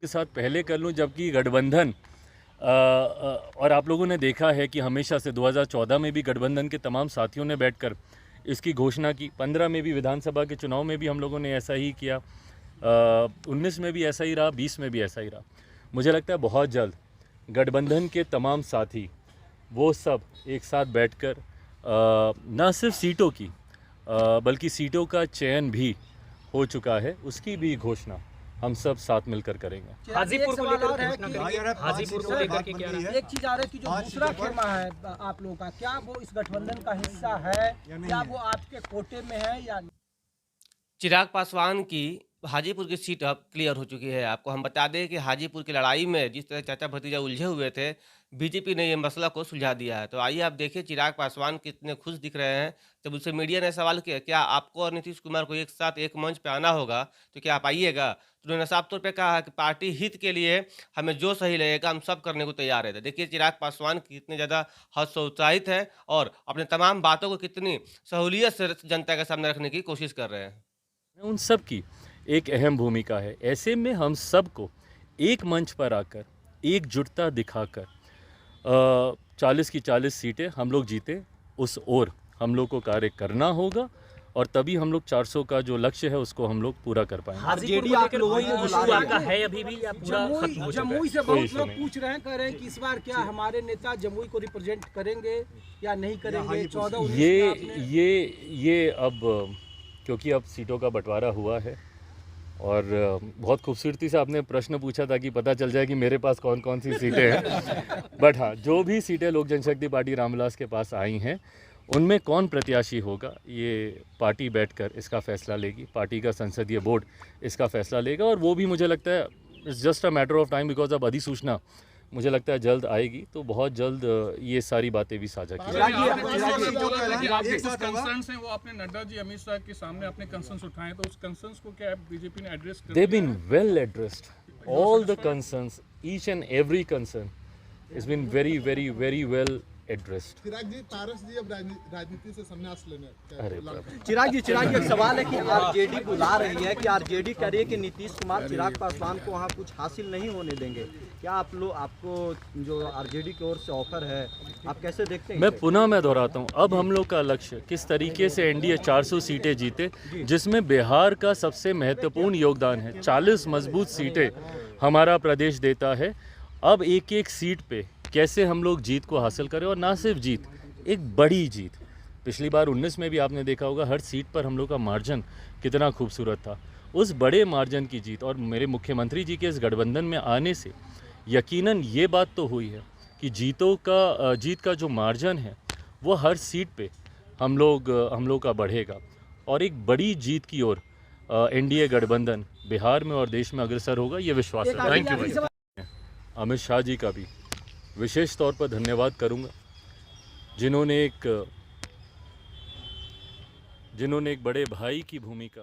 के साथ पहले कर लूं, जबकि गठबंधन और आप लोगों ने देखा है कि हमेशा से 2014 में भी गठबंधन के तमाम साथियों ने बैठकर इसकी घोषणा की, 15 में भी विधानसभा के चुनाव में भी हम लोगों ने ऐसा ही किया, 19 में भी ऐसा ही रहा, 20 में भी ऐसा ही रहा। मुझे लगता है बहुत जल्द गठबंधन के तमाम साथी वो सब एक साथ बैठकर न सिर्फ सीटों की बल्कि सीटों का चयन भी हो चुका है, उसकी भी घोषणा हम सब साथ मिलकर करेंगे। हाजीपुर को लेकर घोषणा करेंगे। हाजीपुर को लेकर के क्या एक चीज आ रही है कि जो दूसरा खेमा है आप लोगों का, क्या वो इस गठबंधन का हिस्सा है या वो आपके कोटे में है या नहीं? चिराग पासवान की हाजीपुर की सीट अब क्लियर हो चुकी है। आपको हम बता दें कि हाजीपुर की लड़ाई में जिस तरह चाचा भतीजा उलझे हुए थे, बीजेपी ने ये मसला को सुलझा दिया है। तो आइए आप देखिए चिराग पासवान कितने खुश दिख रहे हैं। जब उससे मीडिया ने सवाल किया, क्या आपको और नीतीश कुमार को एक साथ एक मंच पे आना होगा, तो क्या आप आइएगा? तो उन्होंने साफ तौर पे कहा है कि पार्टी हित के लिए हमें जो सही लगेगा हम सब करने को तैयार है। देखिए चिराग पासवान कितने ज़्यादा हतोत्साहित है और अपने तमाम बातों को कितनी सहूलियत से जनता के सामने रखने की कोशिश कर रहे हैं। उन सब की एक अहम भूमिका है। ऐसे में हम सबको एक मंच पर आकर एकजुटता दिखाकर 40 की 40 सीटें हम लोग जीते, उस ओर हम लोग को कार्य करना होगा और तभी हम लोग 400 का जो लक्ष्य है उसको हम लोग पूरा कर पाएंगे। आरजेडी आप लोगों को इशू आपका है अभी भी या पूरा खत्म हो चुका है? जमुई से बहुत लोग पूछ रहे हैं, कह रहे हैं कि इस बार क्या हमारे नेता जमुई को रिप्रेजेंट करेंगे या नहीं करेंगे? 14-19 ये अब क्योंकि अब सीटों का बंटवारा हुआ है और बहुत खूबसूरती से आपने प्रश्न पूछा था कि पता चल जाए कि मेरे पास कौन कौन सी सीटें हैं। बट हाँ, जो भी सीटें लोक जनशक्ति पार्टी रामविलास के पास आई हैं उनमें कौन प्रत्याशी होगा ये पार्टी बैठकर इसका फैसला लेगी, पार्टी का संसदीय बोर्ड इसका फैसला लेगा और वो भी मुझे लगता है it's just a matter of time, because अब अधिसूचना मुझे लगता है जल्द आएगी, तो बहुत जल्द ये सारी बातें भी साझा की जाएगी। कंसर्न्स हैं वो आपने नड्डा जी अमित शाह के सामने अपने कंसर्न्स उठाए, तो उस कंसर्न्स को क्या बीजेपी ने एड्रेस कर? They've been well addressed. All the concerns, each and every concern has been very, very, very well addressed. चिराग जी, पारस जी अब राजनीति से संन्यास लेने अरे बाप रे। चिराग जी एक सवाल है कि आरजेडी बुला रही है कि आरजेडी कह रही है कि नीतीश कुमार चिराग पासवान को वहाँ कुछ हासिल नहीं होने देंगे। क्या आपको जो आरजेडी की ओर से ऑफर है आप कैसे देखते हैं? मैं दोहराता हूँ, अब हम लोग का लक्ष्य किस तरीके से एनडीए 400 सीटें जीते, जिसमें बिहार का सबसे महत्वपूर्ण योगदान है। 40 मजबूत सीटें हमारा प्रदेश देता है। अब एक एक सीट पे कैसे हम लोग जीत को हासिल करें, और ना सिर्फ जीत, एक बड़ी जीत। पिछली बार 19 में भी आपने देखा होगा हर सीट पर हम लोग का मार्जिन कितना खूबसूरत था। उस बड़े मार्जिन की जीत और मेरे मुख्यमंत्री जी के इस गठबंधन में आने से यकीनन ये बात तो हुई है कि जीत का जो मार्जिन है वो हर सीट पे हम लोग का बढ़ेगा और एक बड़ी जीत की ओर एनडीए गठबंधन बिहार में और देश में अग्रसर होगा, ये विश्वास है। थैंक यू भाई। अमित शाह जी का भी विशेष तौर पर धन्यवाद करूंगा, जिन्होंने एक बड़े भाई की भूमिका